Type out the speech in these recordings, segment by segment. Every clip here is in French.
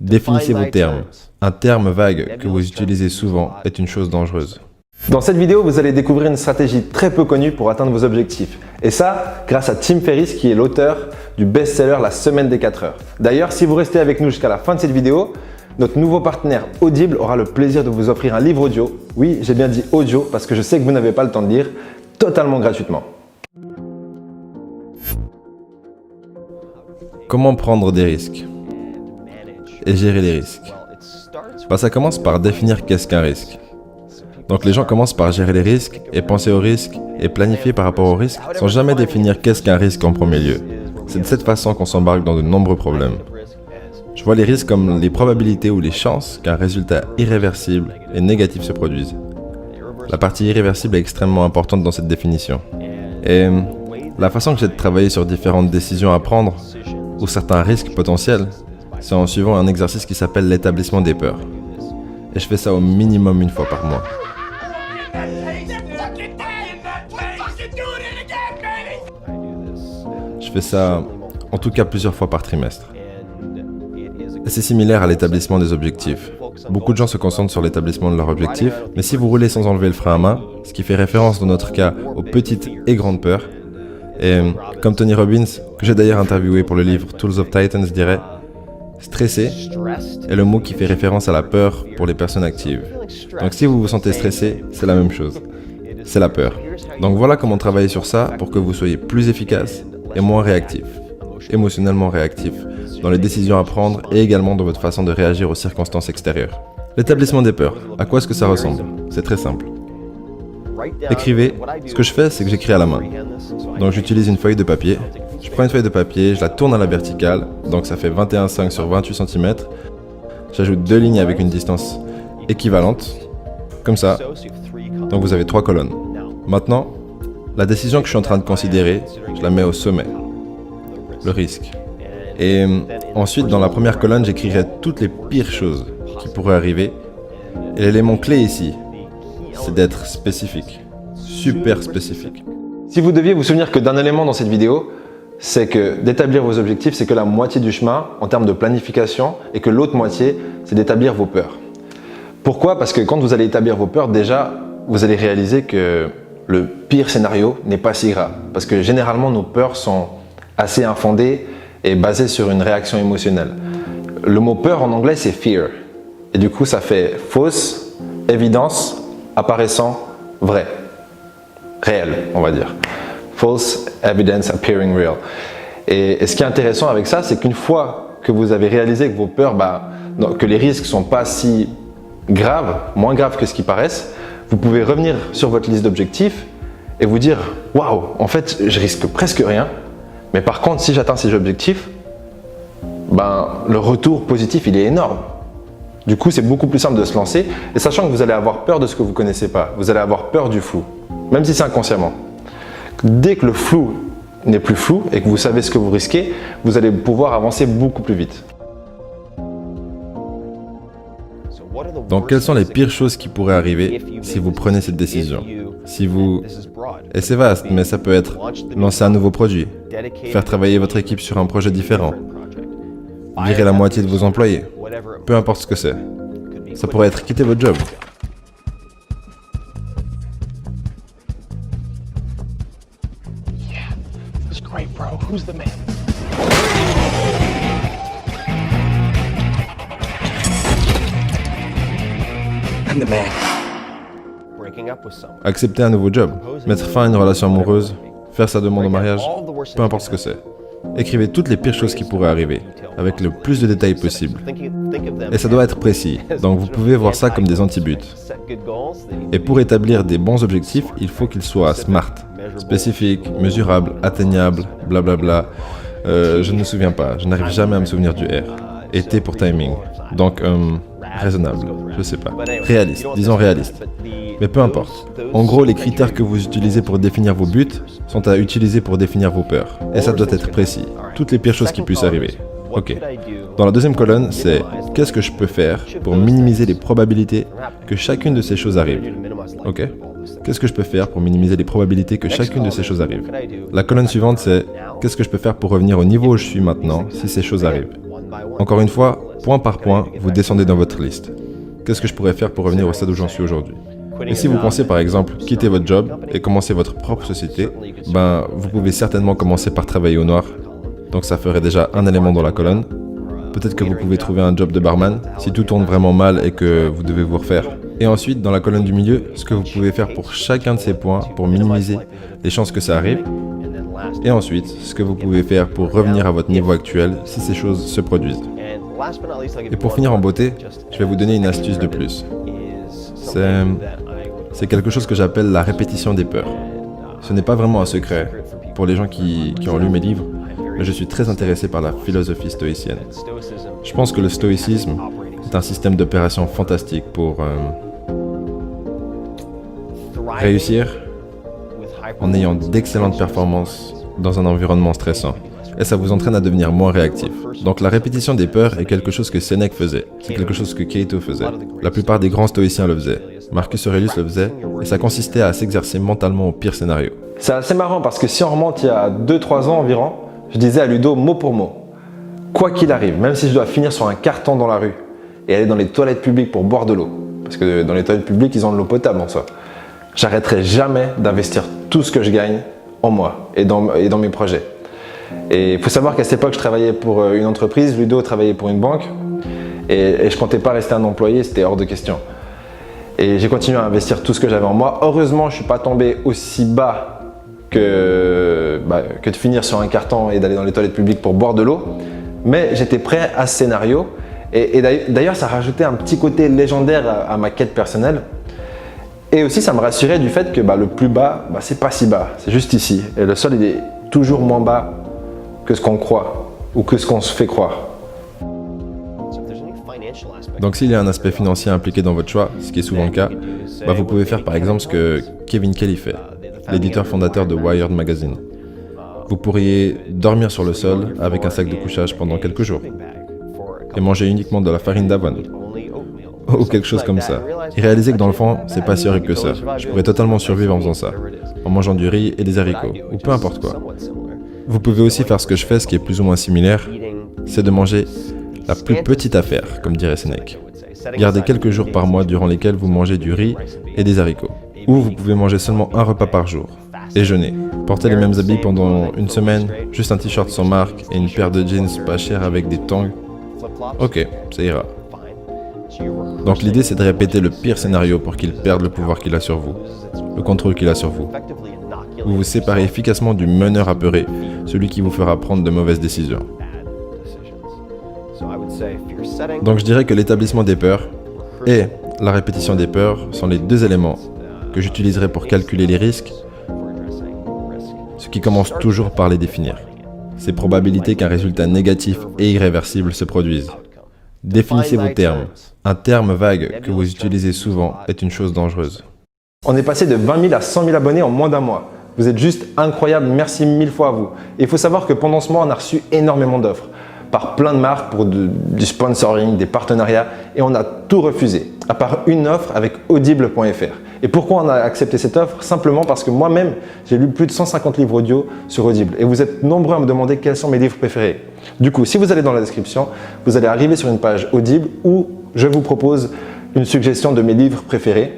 Définissez vos termes. Un terme vague que vous utilisez souvent est une chose dangereuse. Dans cette vidéo, vous allez découvrir une stratégie très peu connue pour atteindre vos objectifs. Et ça, grâce à Tim Ferriss qui est l'auteur du best-seller La Semaine des 4 heures. D'ailleurs, si vous restez avec nous jusqu'à la fin de cette vidéo, notre nouveau partenaire Audible aura le plaisir de vous offrir un livre audio. Oui, j'ai bien dit audio parce que je sais que vous n'avez pas le temps de lire, totalement gratuitement. Comment prendre des risques et gérer les risques? Ça commence par définir qu'est-ce qu'un risque. Donc les gens commencent par gérer les risques et penser aux risques et planifier par rapport aux risques sans jamais définir qu'est-ce qu'un risque en premier lieu. C'est de cette façon qu'on s'embarque dans de nombreux problèmes. Je vois les risques comme les probabilités ou les chances qu'un résultat irréversible et négatif se produise. La partie irréversible est extrêmement importante dans cette définition. Et la façon que j'ai de travailler sur différentes décisions à prendre ou certains risques potentiels, c'est en suivant un exercice qui s'appelle l'établissement des peurs. Et je fais ça au minimum une fois par mois. Je fais ça en tout cas plusieurs fois par trimestre. Et c'est similaire à l'établissement des objectifs. Beaucoup de gens se concentrent sur l'établissement de leurs objectifs, mais si vous roulez sans enlever le frein à main, ce qui fait référence dans notre cas aux petites et grandes peurs, et comme Tony Robbins, que j'ai d'ailleurs interviewé pour le livre Tools of Titans, dirait « Stresser » est le mot qui fait référence à la peur pour les personnes actives. Donc si vous vous sentez stressé, c'est la même chose. C'est la peur. Donc voilà comment travailler sur ça pour que vous soyez plus efficace et moins réactif, émotionnellement réactif, dans les décisions à prendre et également dans votre façon de réagir aux circonstances extérieures. L'établissement des peurs, à quoi est-ce que ça ressemble? C'est très simple. Écrivez. Ce que je fais, c'est que j'écris à la main. Donc j'utilise une feuille de papier. Je prends une feuille de papier, je la tourne à la verticale, donc ça fait 21,5 sur 28 cm. J'ajoute 2 lignes avec une distance équivalente, comme ça. Donc vous avez 3 colonnes. Maintenant, la décision que je suis en train de considérer, je la mets au sommet. Le risque. Et ensuite, dans la première colonne, j'écrirai toutes les pires choses qui pourraient arriver. Et l'élément clé ici, c'est d'être spécifique. Super spécifique. Si vous deviez vous souvenir que d'un élément dans cette vidéo, c'est que d'établir vos objectifs, c'est que la moitié du chemin en termes de planification et que l'autre moitié, c'est d'établir vos peurs. Pourquoi? Parce que quand vous allez établir vos peurs, déjà, vous allez réaliser que le pire scénario n'est pas si grave. Parce que généralement, nos peurs sont assez infondées et basées sur une réaction émotionnelle. Le mot peur en anglais, c'est fear. Et du coup, ça fait fausse, évidence, apparaissant, vrai. Réel, on va dire. False evidence appearing real. Et ce qui est intéressant avec ça, c'est qu'une fois que vous avez réalisé que vos peurs, que les risques ne sont pas si graves, moins graves que ce qui paraissent, vous pouvez revenir sur votre liste d'objectifs et vous dire « Waouh, en fait, je risque presque rien, mais par contre, si j'atteins ces objectifs, le retour positif, il est énorme. » Du coup, c'est beaucoup plus simple de se lancer, et sachant que vous allez avoir peur de ce que vous ne connaissez pas, vous allez avoir peur du flou, même si c'est inconsciemment. Dès que le flou n'est plus flou et que vous savez ce que vous risquez, vous allez pouvoir avancer beaucoup plus vite. Donc, quelles sont les pires choses qui pourraient arriver si vous prenez cette décision? Et c'est vaste, mais ça peut être lancer un nouveau produit, faire travailler votre équipe sur un projet différent, virer la moitié de vos employés, peu importe ce que c'est. Ça pourrait être quitter votre job. Accepter un nouveau job, mettre fin à une relation amoureuse, faire sa demande en mariage, peu importe ce que c'est. Écrivez toutes les pires choses qui pourraient arriver, avec le plus de détails possible. Et ça doit être précis, donc vous pouvez voir ça comme des anti-buts. Et pour établir des bons objectifs, il faut qu'ils soient SMART, spécifiques, mesurables, atteignables, blablabla. Je ne me souviens pas, je n'arrive jamais à me souvenir du R. Et T pour timing. Donc, raisonnable, je sais pas. Réaliste, disons réaliste. Mais peu importe. En gros, les critères que vous utilisez pour définir vos buts sont à utiliser pour définir vos peurs. Et ça doit être précis. Toutes les pires choses qui puissent arriver. Ok. Dans la deuxième colonne, c'est qu'est-ce que je peux faire pour minimiser les probabilités que chacune de ces choses arrive. Ok. Qu'est-ce que je peux faire pour minimiser les probabilités que chacune de ces choses arrive? La colonne suivante, c'est qu'est-ce que je peux faire pour revenir au niveau où je suis maintenant si ces choses arrivent? Encore une fois, point par point, vous descendez dans votre liste. Qu'est-ce que je pourrais faire pour revenir au stade où j'en suis aujourd'hui? Et si vous pensez par exemple quitter votre job et commencer votre propre société, vous pouvez certainement commencer par travailler au noir. Donc ça ferait déjà un élément dans la colonne. Peut-être que vous pouvez trouver un job de barman si tout tourne vraiment mal et que vous devez vous refaire. Et ensuite, dans la colonne du milieu, ce que vous pouvez faire pour chacun de ces points pour minimiser les chances que ça arrive. Et ensuite, ce que vous pouvez faire pour revenir à votre niveau actuel si ces choses se produisent. Et pour finir en beauté, je vais vous donner une astuce de plus. C'est quelque chose que j'appelle la répétition des peurs. Ce n'est pas vraiment un secret pour les gens qui ont lu mes livres, mais je suis très intéressé par la philosophie stoïcienne. Je pense que le stoïcisme est un système d'opération fantastique pour réussir en ayant d'excellentes performances dans un environnement stressant. Et ça vous entraîne à devenir moins réactif. Donc la répétition des peurs est quelque chose que Sénèque faisait. C'est quelque chose que Cato faisait. La plupart des grands stoïciens le faisaient. Marcus Aurelius le faisait, et ça consistait à s'exercer mentalement au pire scénario. C'est assez marrant parce que si on remonte il y a 2-3 ans environ, je disais à Ludo mot pour mot, quoi qu'il arrive, même si je dois finir sur un carton dans la rue et aller dans les toilettes publiques pour boire de l'eau, parce que dans les toilettes publiques ils ont de l'eau potable en soi, j'arrêterai jamais d'investir tout ce que je gagne en moi et dans mes projets. Et il faut savoir qu'à cette époque je travaillais pour une entreprise, Ludo travaillait pour une banque et je comptais pas rester un employé, c'était hors de question. Et j'ai continué à investir tout ce que j'avais en moi. Heureusement, je ne suis pas tombé aussi bas que de finir sur un carton et d'aller dans les toilettes publiques pour boire de l'eau. Mais j'étais prêt à ce scénario. Et d'ailleurs, ça rajoutait un petit côté légendaire à ma quête personnelle. Et aussi, ça me rassurait du fait que le plus bas, c'est pas si bas, c'est juste ici. Et le sol, il est toujours moins bas que ce qu'on croit ou que ce qu'on se fait croire. Donc s'il y a un aspect financier impliqué dans votre choix, ce qui est souvent le cas, vous pouvez faire par exemple ce que Kevin Kelly fait, l'éditeur fondateur de Wired Magazine. Vous pourriez dormir sur le sol avec un sac de couchage pendant quelques jours et manger uniquement de la farine d'avoine ou quelque chose comme ça. Et réaliser que dans le fond, c'est pas si horrible que ça. Je pourrais totalement survivre en faisant ça, en mangeant du riz et des haricots, ou peu importe quoi. Vous pouvez aussi faire ce que je fais, ce qui est plus ou moins similaire, c'est de manger la plus petite affaire, comme dirait Sénèque. Gardez quelques jours par mois durant lesquels vous mangez du riz et des haricots. Ou vous pouvez manger seulement un repas par jour. Et jeûner. Portez les mêmes habits pendant une semaine, juste un t-shirt sans marque et une paire de jeans pas chère avec des tongs. Ok, ça ira. Donc l'idée c'est de répéter le pire scénario pour qu'il perde le pouvoir qu'il a sur vous, le contrôle qu'il a sur vous. Vous vous séparez efficacement du meneur apeuré, celui qui vous fera prendre de mauvaises décisions. Donc je dirais que l'établissement des peurs et la répétition des peurs sont les deux éléments que j'utiliserai pour calculer les risques, ce qui commence toujours par les définir. Ces probabilités qu'un résultat négatif et irréversible se produise. Définissez vos termes. Un terme vague que vous utilisez souvent est une chose dangereuse. On est passé de 20 000 à 100 000 abonnés en moins d'un mois. Vous êtes juste incroyable, merci 1000 fois à vous. Et il faut savoir que pendant ce mois, on a reçu énormément d'offres par plein de marques pour du sponsoring, des partenariats et on a tout refusé, à part une offre avec audible.fr. Et pourquoi on a accepté cette offre? Simplement parce que moi-même, j'ai lu plus de 150 livres audio sur Audible et vous êtes nombreux à me demander quels sont mes livres préférés. Du coup, si vous allez dans la description, vous allez arriver sur une page Audible où je vous propose une suggestion de mes livres préférés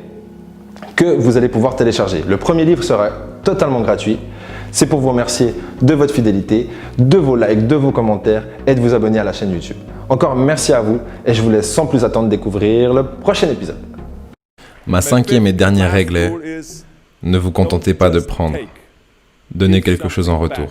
que vous allez pouvoir télécharger. Le premier livre sera totalement gratuit. C'est pour vous remercier de votre fidélité, de vos likes, de vos commentaires et de vous abonner à la chaîne YouTube. Encore merci à vous et je vous laisse sans plus attendre découvrir le prochain épisode. Ma cinquième et dernière règle est: ne vous contentez pas de prendre, donnez quelque chose en retour.